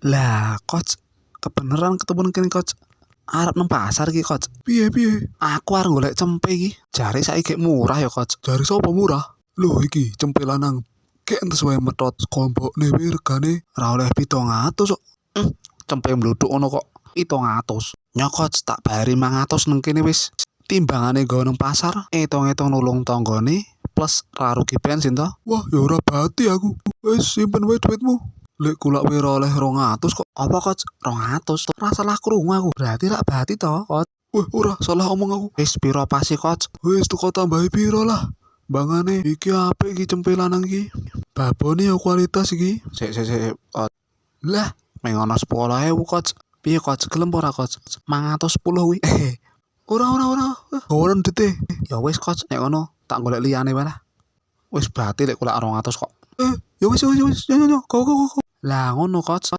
Lah, coach, kebeneran ketemu kene coach. Arep nang pasar iki coach. Piye piye? Aku arep golek cempe iki. Jare saiki gek murah ya coach. Jare sapa murah? Lho iki cempe lanang. Kek entes wae metot kompokne wae regane Ora oleh 700 kok. Cempe mbluduk ngono kok 700. Nyok coach tak bayari 500 nang kene wis. Timbangane nggo nang pasar, etong-etong nulung tanggane plus ra rugi bensin to. Wah, ya ora bati aku. Wis simpen wae duitmu. Lek kulak wae ora oleh 200 kok. Apa coach? 200. Ora salah krungu aku. Berarti rak bati to, coach. Wah, ora salah omong aku. Wis piro pasti coach? Wis tuku tambahi piro lah. Bangane iki apik iki cempe lanang iki. Babone ya kualitas iki. Sik coach. Lah, mengono 10.000 coach. Piye coach? Gelem ora coach? 510 kuwi. Ora. Gawaran dite. Ya wis coach, nek ngono tak golek liyane wae lah. Wis berarti lek kulak 200 kok. Ya wis. Yo. Lah ngono coach.